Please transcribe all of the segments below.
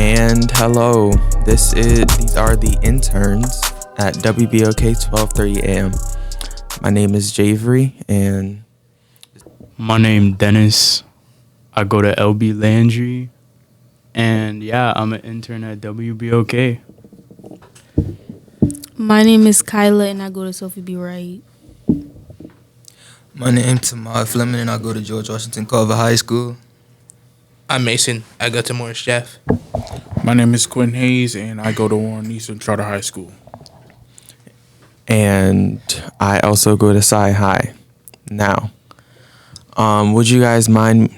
And hello, these are the interns at WBOK 12:30 a.m. My name is Javery, and my name Dennis. I go to LB Landry, and yeah, I'm an intern at WBOK. My name is Kyla, and I go to Sophie B. Wright. My name's Tamar Fleming, and I go to George Washington Carver High School. I'm Mason. I go to Morris Jeff. My name is Quinn Hayes, and I go to Warren Eastern Charter High School. And I also go to Sci High. Now, would you guys mind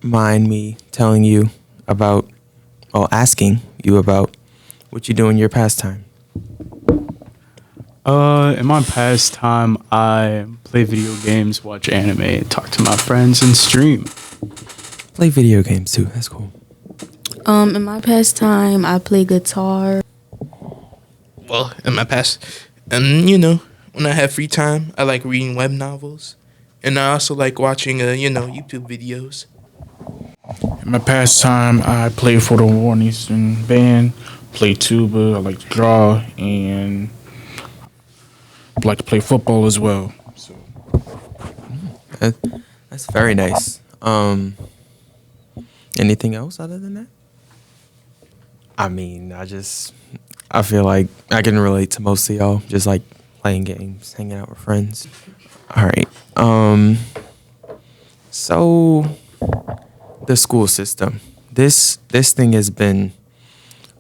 me telling you about, asking you about what you do in your pastime? In my pastime, I play video games, watch anime, talk to my friends, and stream. Play video games too. That's cool. In my pastime, I play guitar. Well, in my past, when I have free time, I like reading web novels, and I also like watching, YouTube videos. In my pastime, I play for the Warren Eastern band, play tuba, I like to draw, and I like to play football as well. So That's very nice. Anything else other than that? I mean, I feel like I can relate to most of y'all. Just like playing games, hanging out with friends. All right. So the school system. This thing has been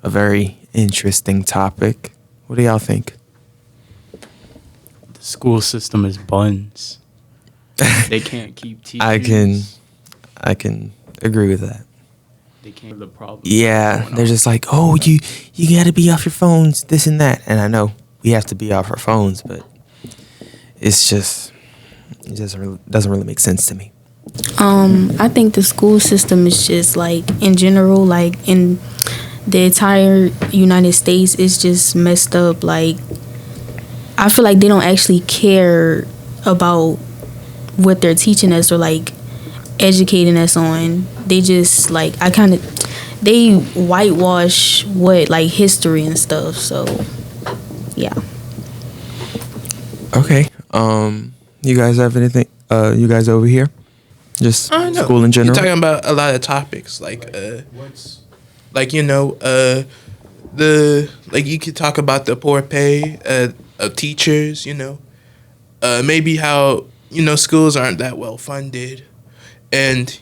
a very interesting topic. What do y'all think? The school system is buns. They can't keep teachers. I can agree with that. They can't. The problem. Yeah, they're just like, oh, you got to be off your phones, this and that. And I know we have to be off our phones, but it doesn't really make sense to me. I think the school system is just like in general, like in the entire United States, it's just messed up. Like I feel like they don't actually care about what they're teaching us or like educating us on. They just like they whitewash history and stuff. So yeah. Okay. You guys have anything? You guys over here? Just school in general. You're talking about a lot of topics you could talk about the poor pay of teachers. Maybe how schools aren't that well funded, and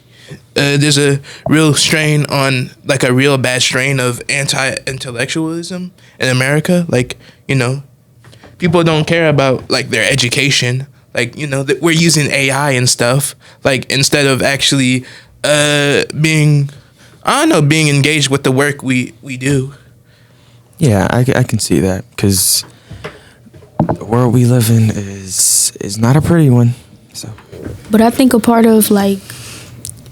there's a real strain on a real bad strain of anti-intellectualism in America. People don't care about their education. That we're using AI and stuff. Instead of actually being engaged with the work we do. Yeah, I can see that because the world we live in is not a pretty one. So, but I think a part of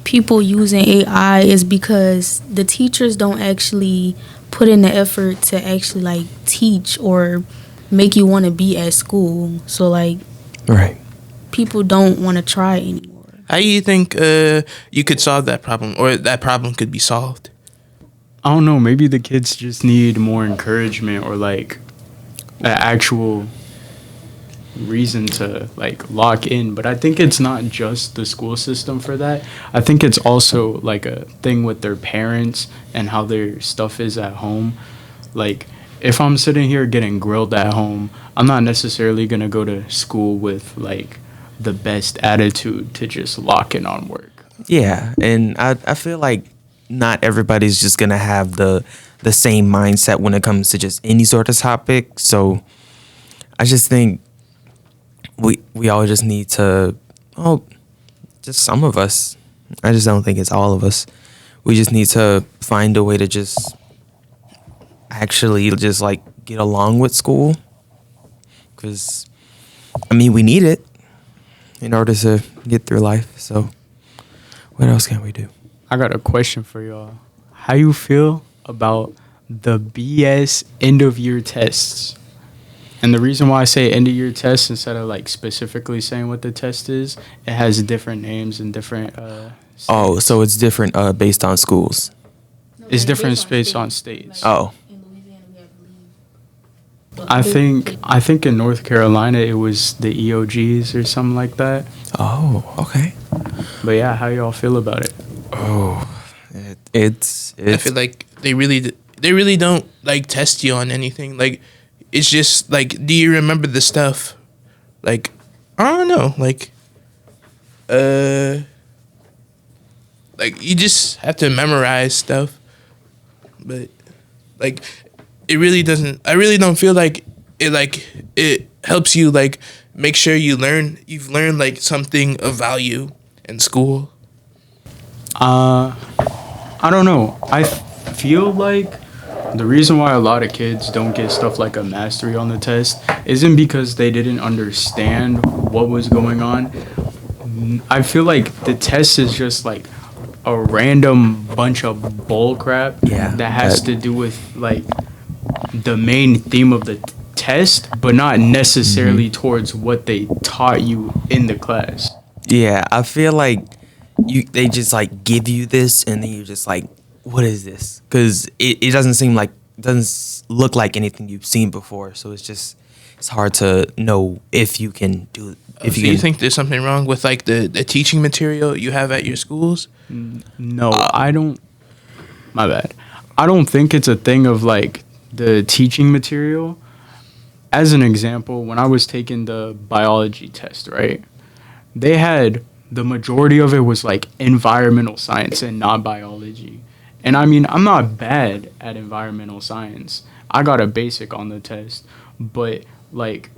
people using AI is because the teachers don't actually put in the effort to actually teach or make you want to be at school. So right. People don't want to try anymore. How do you think you could solve that problem, or that problem could be solved? I don't know. Maybe the kids just need more encouragement or an actual reason to lock in. But I think it's not just the school system for that. I think it's also a thing with their parents and how their stuff is at home. If I'm sitting here getting grilled at home, I'm not necessarily going to go to school with the best attitude to just lock in on work. Yeah, and I feel like not everybody's just going to have the same mindset when it comes to just any sort of topic. So I just think we all just need to, just some of us. I just don't think it's all of us. We just need to find a way to just actually just get along with school, because we need it in order to get through life. So what else can we do? I got a question for y'all. How you feel about the BS end of year tests? And the reason why I say end of year tests instead of specifically saying what the test is, it has different names and different so it's different based on schools. No, It's different based on states. Oh, In Louisiana, we have leave. I think in North Carolina it was the EOGs or something like that. oh, okay. But yeah, how y'all feel about it? Oh, it's I feel like they really don't like test you on anything. Like, it's just like, do you remember the stuff? Like, I don't know. Like you just have to memorize stuff. But like, it really doesn't. I really don't feel like it. Like, it helps you like make sure you've learned like something of value in school. I don't know. I feel like the reason why a lot of kids don't get stuff like a mastery on the test isn't because they didn't understand what was going on. I feel like the test is just like a random bunch of bull crap that has to do with like the main theme of the test, but not necessarily towards what they taught you in the class. Yeah, I feel like they just like give you this and then you're just like, what is this? Because it doesn't look like anything you've seen before. So it's hard to know if you can do it. So you think there's something wrong with like the teaching material you have at your schools? No, I don't. My bad. I don't think it's a thing of like the teaching material. As an example, when I was taking the biology test, right? They had the majority of it was like environmental science and not biology. And I mean, I'm not bad at environmental science. I got a basic on the test, but like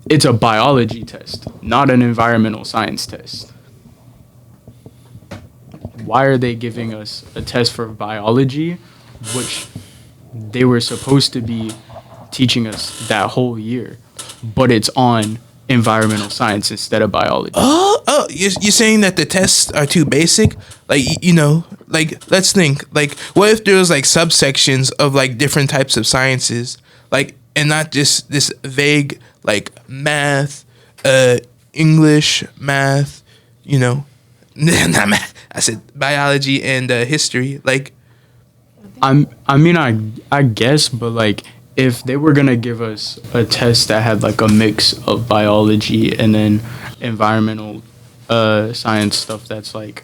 it's a biology test, not an environmental science test. Why are they giving us a test for biology, which they were supposed to be teaching us that whole year, but it's on environmental science instead of biology? You're saying that the tests are too basic? Like, like, let's think. Like, what if there was, like, subsections of, like, different types of sciences? Like, and not just this vague, like, math, English, math, not math. I said biology and history. Like, I guess, but, like, if they were gonna give us a test that had like a mix of biology and then environmental science stuff that's like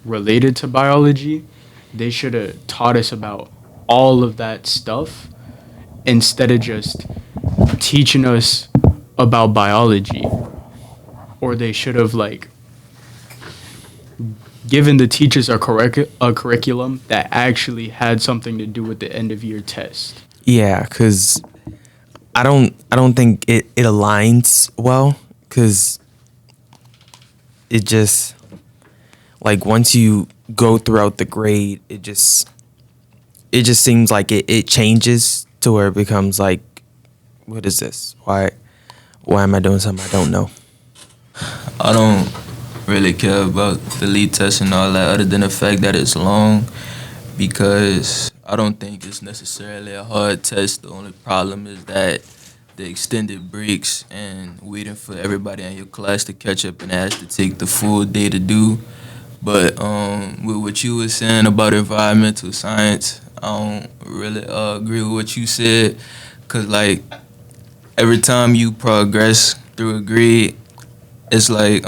related to biology, they should have taught us about all of that stuff instead of just teaching us about biology. Or they should have like given the teachers a curriculum that actually had something to do with the end of year test. Yeah, because I don't think it aligns well, because it just, like, once you go throughout the grade, it just seems like it changes to where it becomes like, what is this? Why am I doing something I don't know? I don't really care about the lead test and all that, other than the fact that it's long, because I don't think it's necessarily a hard test. The only problem is that the extended breaks and waiting for everybody in your class to catch up and has to take the full day to do. But with what you were saying about environmental science, I don't really agree with what you said, because like every time you progress through a grade, it's like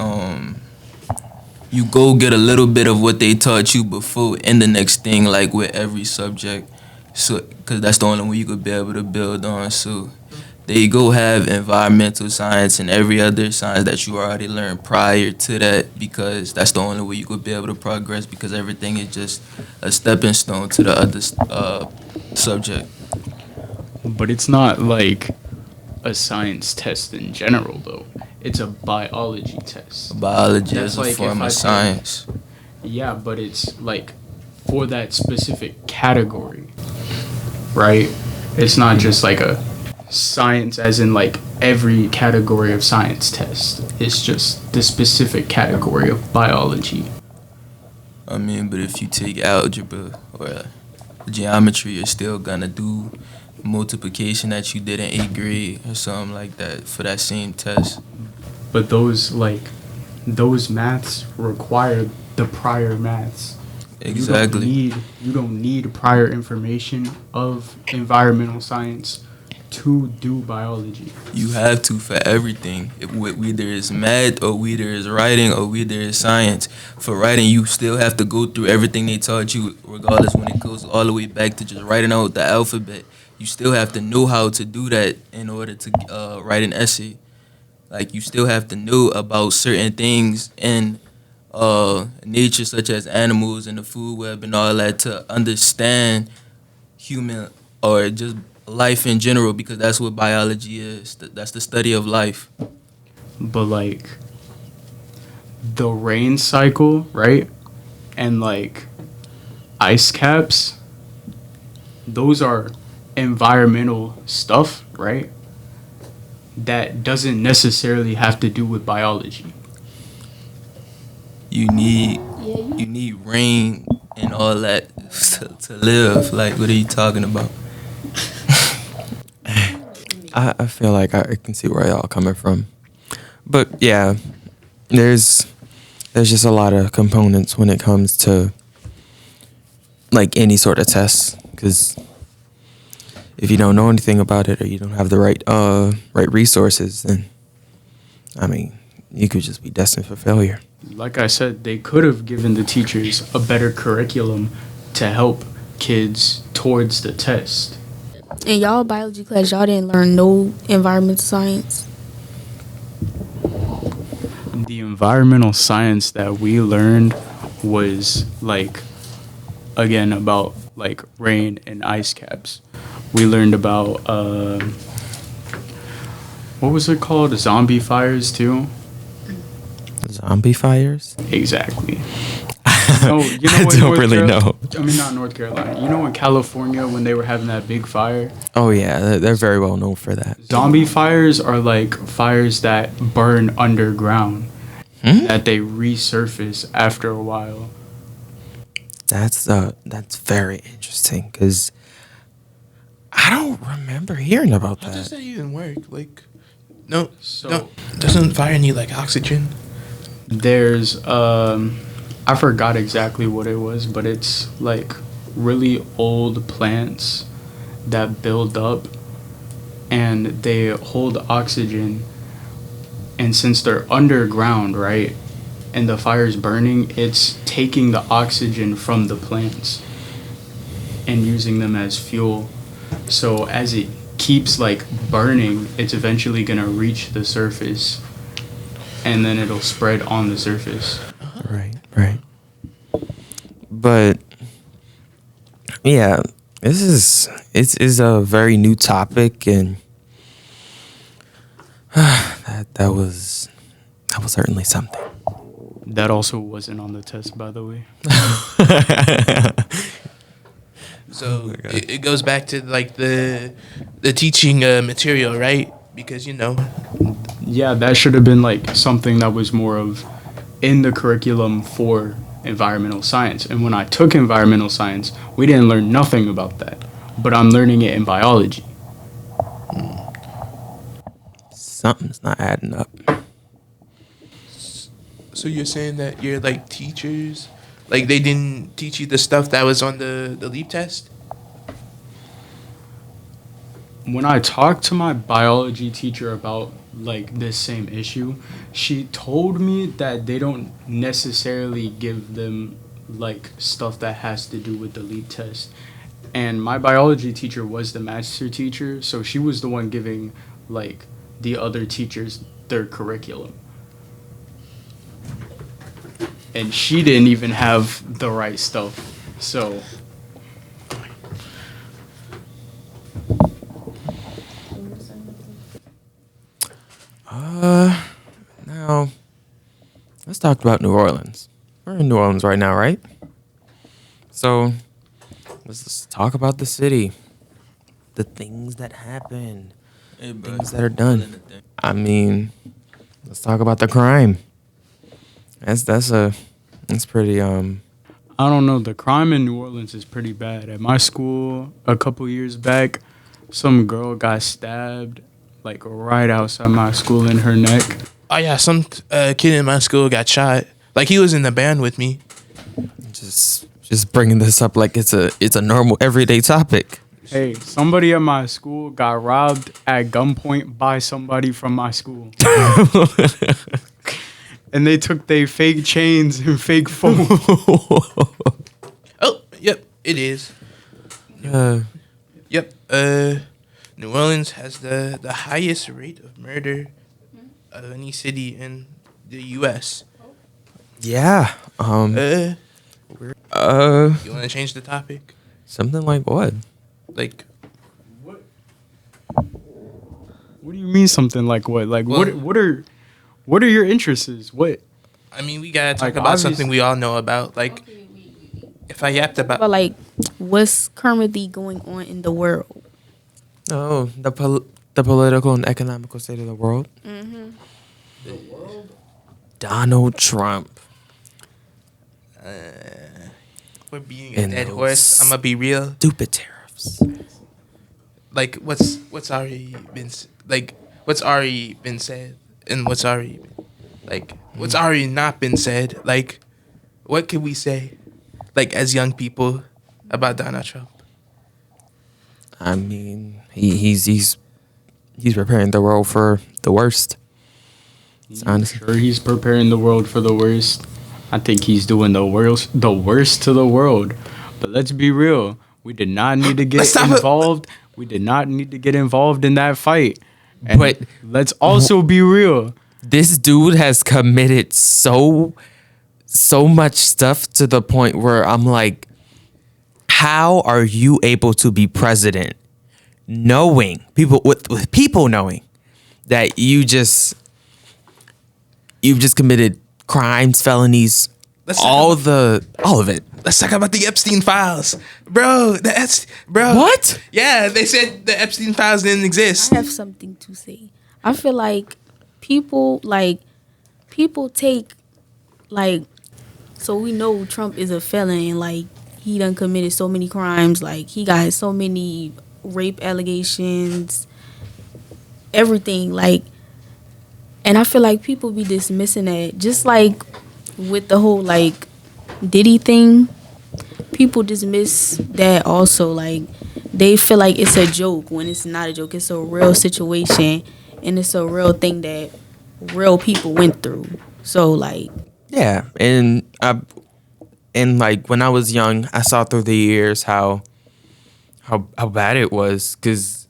you go get a little bit of what they taught you before in the next thing, like with every subject. So, because that's the only one you could be able to build on. So, they go have environmental science and every other science that you already learned prior to that, because that's the only way you could be able to progress, because everything is just a stepping stone to the other subject. But it's not like a science test in general, though. It's a biology test. Biology That's is a like form if I of take- science. Yeah, but it's like for that specific category, right? It's not just like a science as in like every category of science test. It's just the specific category of biology. I mean, but if you take algebra or geometry, you're still gonna do multiplication that you did in 8th grade or something like that for that same test. But those maths require the prior maths. Exactly. You don't need prior information of environmental science to do biology. You have to for everything. Whether it's math or whether it's writing or whether it's science. For writing, you still have to go through everything they taught you, regardless when it goes all the way back to just writing out the alphabet. You still have to know how to do that in order to write an essay. Like, you still have to know about certain things in nature, such as animals and the food web and all that, to understand human or just life in general, because that's what biology is. That's the study of life. But like the rain cycle, right? And like ice caps, those are environmental stuff, right? That doesn't necessarily have to do with biology. You need rain and all that to live. Like, what are you talking about? I feel like I can see where y'all coming from, but yeah, there's just a lot of components when it comes to like any sort of test, because if you don't know anything about it or you don't have the right resources, then I mean, you could just be destined for failure. Like I said, they could have given the teachers a better curriculum to help kids towards the test. In y'all biology class, y'all didn't learn no environmental science. The environmental science that we learned was like, again, about like rain and ice caps. We learned about what was it called? Zombie fires too. Zombie fires? Exactly. Oh, you know I don't really know. I mean, not North Carolina. You know, in California when they were having that big fire. Oh yeah, they're very well known for that. Zombie fires are like fires that burn underground, that they resurface after a while. That's very interesting, because I don't remember hearing about How does that. that even work? Like, no, So doesn't fire need like oxygen? there's I forgot exactly what it was, but it's like really old plants that build up and they hold oxygen, and since they're underground, right, and the fire's burning, it's taking the oxygen from the plants and using them as fuel. So as it keeps like burning, it's eventually gonna reach the surface and then it'll spread on the surface. Right. But yeah, this is a very new topic, and that was certainly something. That also wasn't on the test, by the way. So it goes back to like the teaching material, right? Because Yeah, that should have been like something that was more of in the curriculum for environmental science. And when I took environmental science, we didn't learn nothing about that. But I'm learning it in biology. Something's not adding up. So you're saying that your like teachers, like they didn't teach you the stuff that was on the LEAP test? When I talked to my biology teacher about like this same issue, she told me that they don't necessarily give them like stuff that has to do with the LEAP test. And my biology teacher was the master teacher, so she was the one giving like the other teachers their curriculum. And she didn't even have the right stuff. So Now let's talk about New Orleans. We're in New Orleans right now, right? So let's just talk about the city, the things that happen, Hey, bro, things that are done. I mean, let's talk about the crime. That's pretty I don't know. The crime in New Orleans is pretty bad. At my school, a couple years back, some girl got stabbed, like right outside my school in her neck. Oh yeah, some kid in my school got shot. Like he was in the band with me. just bringing this up like it's a normal everyday topic. Hey, somebody at my school got robbed at gunpoint by somebody from my school. And they took their fake chains and fake phone. Oh, yep, it is. Yep. New Orleans has the highest rate of murder of any city in the U.S. Yeah. You want to change the topic? Something like what? Like, What do you mean something like what? Like Well- what are your interests? What? I mean, we gotta talk Like, about obvious- something we all know about. Like, if I yapped about, But like, what's currently going on in the world? Oh, the political and economical state of the world. Donald Trump. we're being a And dead those horse. I'm gonna be real. Stupid tariffs. Like, what's already been what's already been said, and what's already not been said. Like, what can we say, like, as young people, about Donald Trump? I mean, he's preparing the world for the worst. Honestly. Sure, he's preparing the world for the worst. I think he's doing the worst to the world. But let's be real. We did not need to get Let's stop it. involved. We did not need to get involved in that fight. And But- let's also be real. This dude has committed so much stuff to the point where I'm like, how are you able to be president knowing with people knowing that you've just committed crimes, felonies, Let's all talk of it. Let's talk about the Epstein files, bro. Bro. What? Yeah, they said the Epstein files didn't exist. I have something to say. I feel like people take like, so we know Trump is a felon and like he done committed so many crimes, like he got so many rape allegations, everything, like, and I feel like people be dismissing that, just like with the whole like Diddy thing. People dismiss that also, like they feel like it's a joke when it's not a joke. It's a real situation and it's a real thing that real people went through. So like, Yeah, and like when I was young, I saw through the years how bad it was, because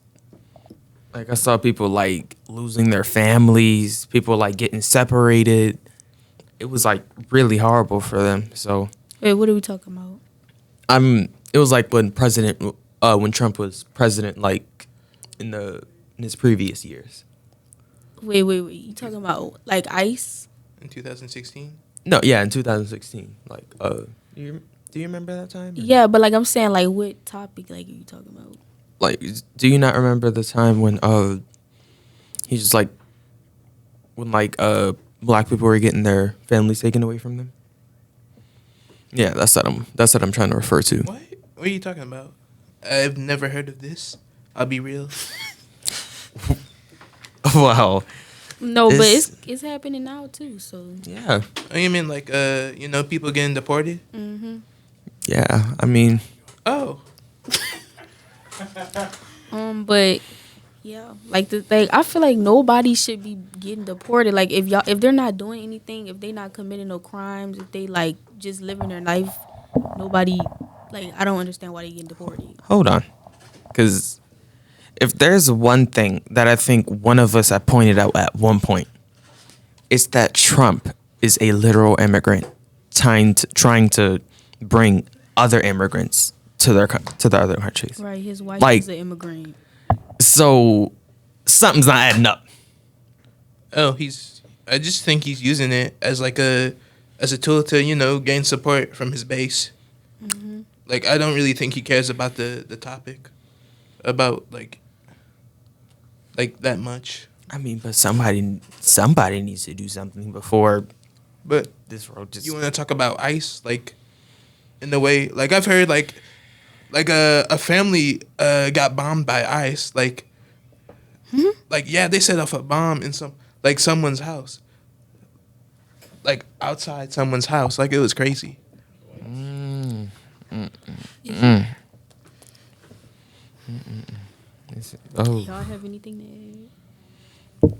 like I saw people like losing their families, people like getting separated. It was like really horrible for them. So wait, what are we talking about? it was like when Trump was president, like in his previous years. Wait. You talking about like ICE? In 2016. No, yeah, in 2016. Like, do you remember that time? Yeah, but like I'm saying, like what topic like are you talking about? Like, do you not remember the time when he just like when like black people were getting their families taken away from them? Yeah, that's what I'm trying to refer to. What? What are you talking about? I've never heard of this. I'll be real. Wow. No, but This- it's happening now too. So Yeah. Oh, you mean like people getting deported? Yeah. I mean, Oh, but yeah, like the thing, I feel like nobody should be getting deported. Like if they're not doing anything, if they not committing no crimes, if they like just living their life, nobody, like I don't understand why they getting deported. hold on. Because if there's one thing that I think one of us had pointed out at one point, it's that Trump is a literal immigrant trying to bring other immigrants to the other countries. Right, his wife Like- is an immigrant. So something's not adding up. oh, I just think he's using it as like as a tool to gain support from his base. Like, I don't really think he cares about the topic, about like that much. I mean, but somebody needs to do something before But this road just. you want to talk about ICE, like in the way, like I've heard like a family got bombed by ICE, like yeah, they set off a bomb in someone's house, like outside someone's house, like it was crazy. Mm, mm, mm. Oh, Y'all have anything to add?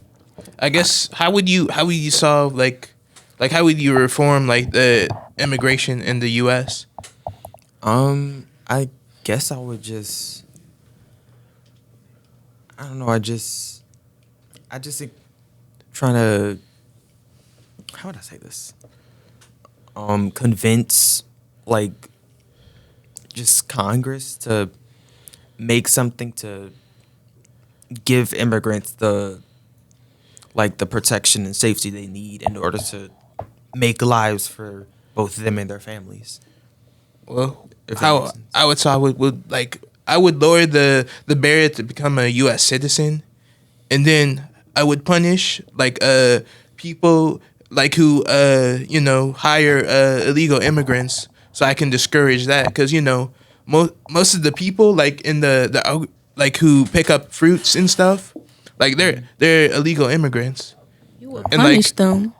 I guess how would you solve like how would you reform like the immigration in the U.S.? I guess I would just. I don't know. I just think trying to. How would I say this? Convince like just Congress to make something to give immigrants the protection and safety they need in order to make lives for both them and their families. Well, If that how makes sense. I would solve would like I would lower the barrier to become a U.S. citizen, and then I would punish like people like who hire illegal immigrants, so I can discourage that because most of the people like in like who pick up fruits and stuff, like they're illegal immigrants. You would And, like, punish them.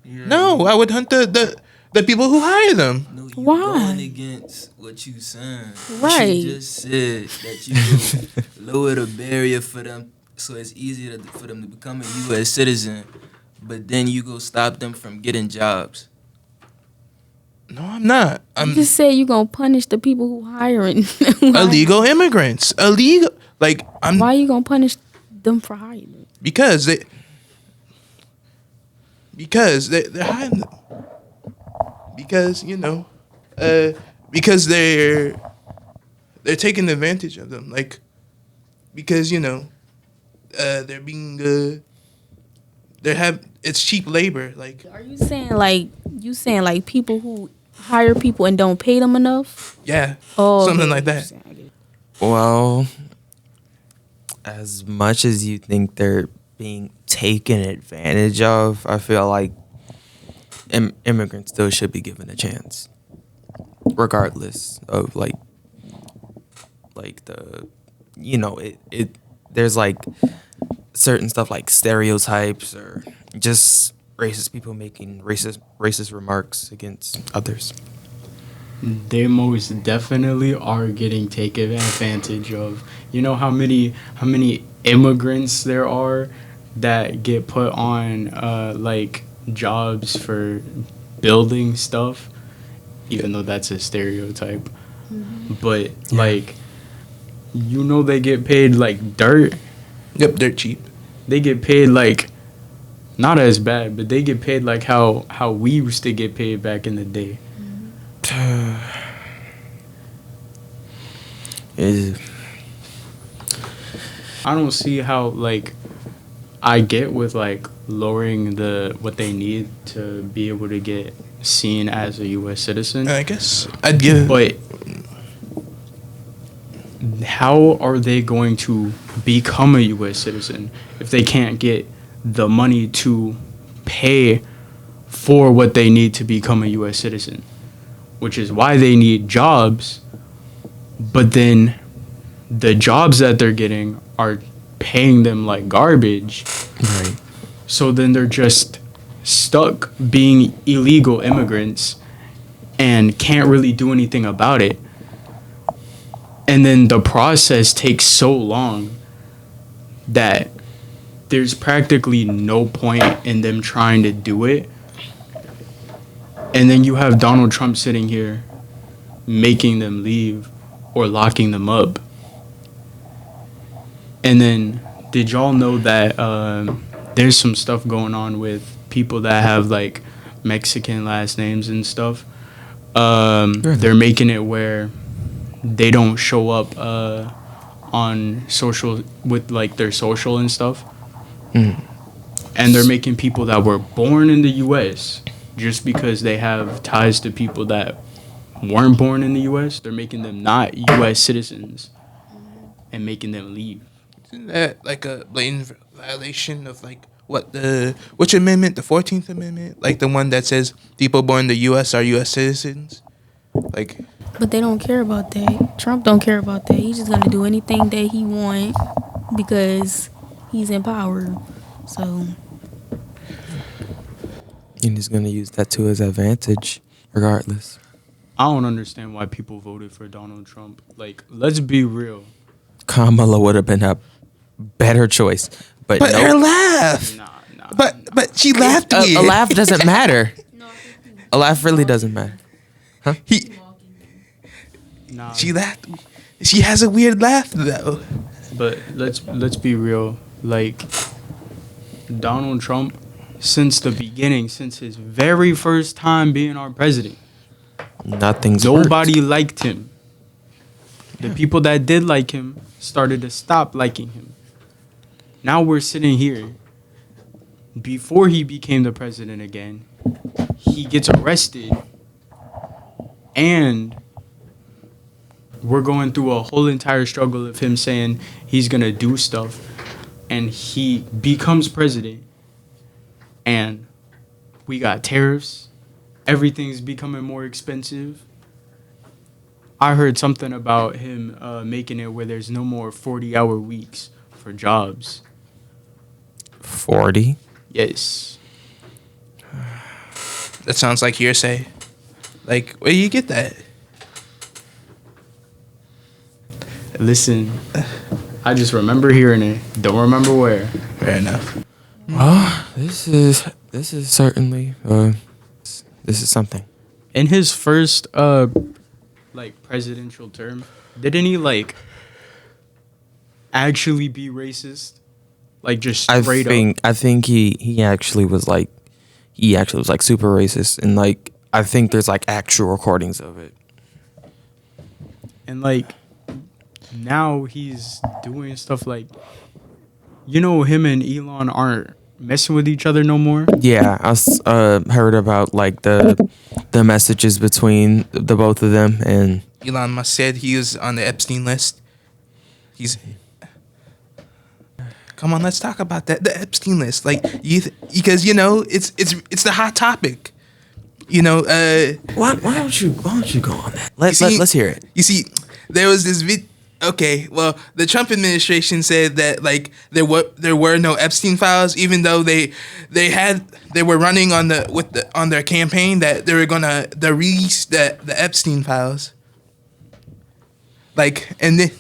No, I would hunt the people who hire them. No, you Why? going against what you saying. Right. You just said that you will lower the barrier for them so it's easier for them to become a U.S. citizen, but then you go stop them from getting jobs. No, I'm not. You I'm just said you gonna punish the people who hiring. illegal immigrants. Illegal, like I'm Why you gonna punish them for hiring them? because they're hiring them. Because because they're taking advantage of them. Like because they're being it's cheap labor. Like Are you saying like people who hire people and don't pay them enough? yeah, Oh, something okay. like that. Well, as much as you think they're being taken advantage of, I feel like immigrants still should be given a chance, regardless of like the it there's like certain stuff like stereotypes or just racist people making racist remarks against others. They most definitely are getting taken advantage of. You know how many immigrants there are that get put on like jobs for building stuff, even though that's a stereotype. But like, they get paid like dirt. Yep, they're cheap. They get paid like not as bad, but they get paid like how we used to get paid back in the day. I don't see how like I get with like lowering what they need to be able to get seen as a U.S. citizen. I guess I'd give. But how are they going to become a U.S. citizen if they can't get the money to pay for what they need to become a U.S. citizen? Which is why they need jobs, but then the jobs that they're getting are paying them like garbage. Right. So then they're just stuck being illegal immigrants and can't really do anything about it. And then the process takes so long that there's practically no point in them trying to do it. And then you have Donald Trump sitting here making them leave or locking them up. And then did y'all know that there's some stuff going on with people that have like Mexican last names and stuff? They're making it where they don't show up on social with like their social and stuff. And they're making people that were born in the U.S. just because they have ties to people that weren't born in the U.S. They're making them not U.S. citizens and making them leave. Isn't that like a blatant violation of like which amendment? The 14th Amendment, like the one that says people born in the U.S. are U.S. citizens. Like, But they don't care about that. Trump don't care about that. He's just gonna do anything that he want because he's in power. So And he's gonna use that to his advantage. regardless. I don't understand why people voted for Donald Trump. Like, let's be real. Kamala would have been a better choice, but But nope. her laugh. Nah. But she laughed weird. A laugh doesn't matter. A laugh really doesn't matter. He, Nah. she laughed. She has a weird laugh though. But let's be real. Like, Donald Trump, since the beginning, since his very first time being our president, Nothing's nobody liked him. The people that did like him started to stop liking him. Now we're sitting here. Before he became the president again, he gets arrested, and we're going through a whole entire struggle of him saying he's gonna do stuff, and he becomes president, and we got tariffs. Everything's becoming more expensive. I heard something about him making it where there's no more 40-hour weeks for jobs. 40. Yes. That sounds like hearsay. Like, where do you get that? Listen, I just remember hearing it. Don't remember where. Fair enough. Well, this is certainly this is something. In his first presidential term, didn't he actually be racist? Like, just straight up. I think he actually was super racist, and I think there's actual recordings of it. And now he's doing stuff him and Elon aren't messing with each other no more. Yeah, I heard about the messages between the both of them, and Elon Musk said he was on the Epstein list. Come on, let's talk about that. The Epstein list, because it's the hot topic. why don't you go on that? Let's hear it. You see, there was this Okay, well, the Trump administration said that there were no Epstein files, even though they were running on their campaign that they were gonna release the Epstein files. And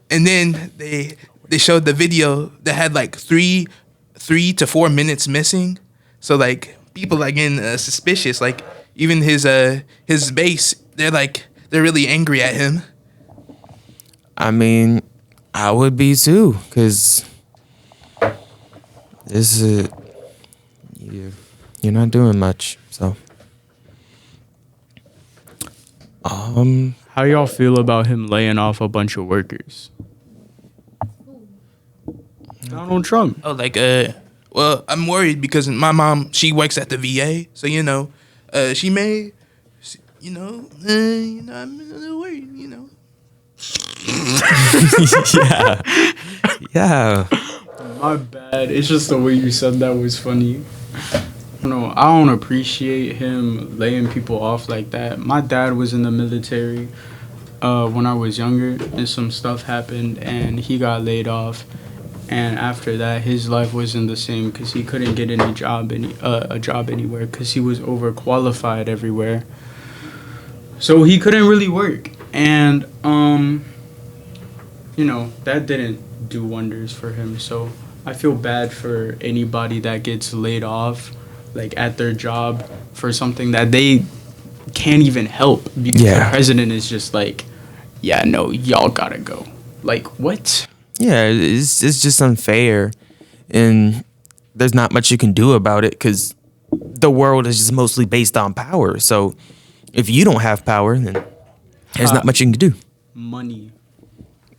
then they showed the video that had 3 to 4 minutes missing. So people getting suspicious. Even his base, they're really angry at him. I mean, I would be too, because this is you're not doing much. So, How y'all feel about him laying off a bunch of workers? Donald Trump. Oh, well, I'm worried because my mom, she works at the VA, so she may, I'm a little worried, yeah. My bad. It's just the way you said that was funny. I don't appreciate him laying people off like that. My dad was in the military when I was younger, and some stuff happened, and he got laid off. And after that, his life wasn't the same because he couldn't get a job anywhere because he was overqualified everywhere. So he couldn't really work, and that didn't do wonders for him. So I feel bad for anybody that gets laid off, at their job for something that they can't even help because the president is just yeah, no, y'all gotta go. What? Yeah, it's just unfair, and there's not much you can do about it because the world is just mostly based on power. So if you don't have power, then there's not much you can do. Money.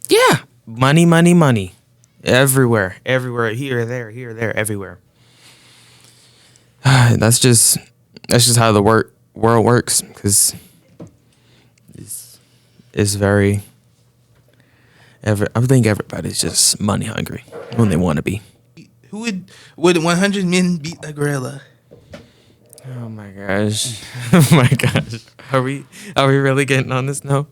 Yeah, money, everywhere, here, there, everywhere. That's just how the world works, because it's very. I think everybody's just money hungry when they want to be. Who would 100 men beat a gorilla? Oh my gosh! Oh my gosh! Are we really getting on this now?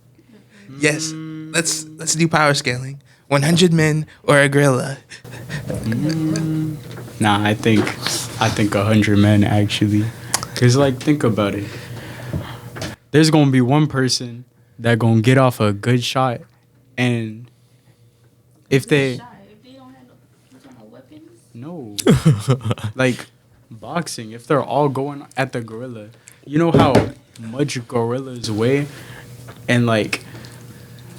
Yes. Let's do power scaling. 100 men or a gorilla? Nah, I think 100 men actually. Cause think about it. there's gonna be one person that gonna get off a good shot, and if they don't have no weapons. no, like boxing, if they're all going at the gorilla, you know how much gorillas weigh, and like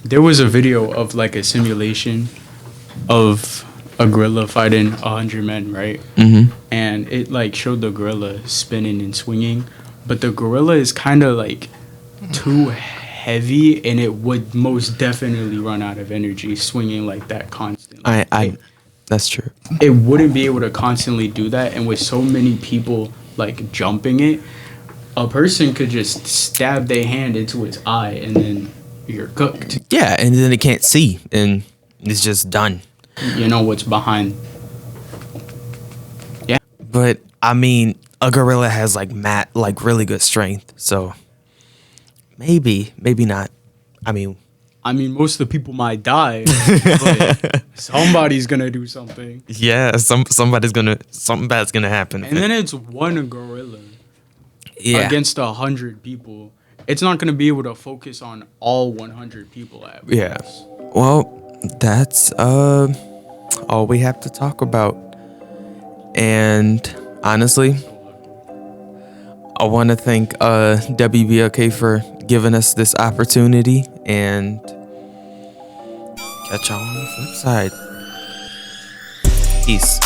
there was a video of like a simulation of a gorilla fighting 100 men, right? Mm-hmm. And it like showed the gorilla spinning and swinging, but the gorilla is kind of like too heavy, and it would most definitely run out of energy swinging like that constantly. That's true. It wouldn't be able to constantly do that, and with so many people like jumping it, a person could just stab their hand into its eye, and then you're cooked. Yeah, and then it can't see, and it's just done. You know what's behind. Yeah. But I mean, a gorilla has like really good strength, so maybe not. I mean, Most of the people might die, but somebody's gonna do something. yeah, something bad's gonna happen. And then it's one gorilla Yeah, against 100 people. It's not gonna be able to focus on all 100 people at once. yeah. Well, that's all we have to talk about. And honestly, I want to thank WBOK for giving us this opportunity, and catch y'all on the flip side. Peace.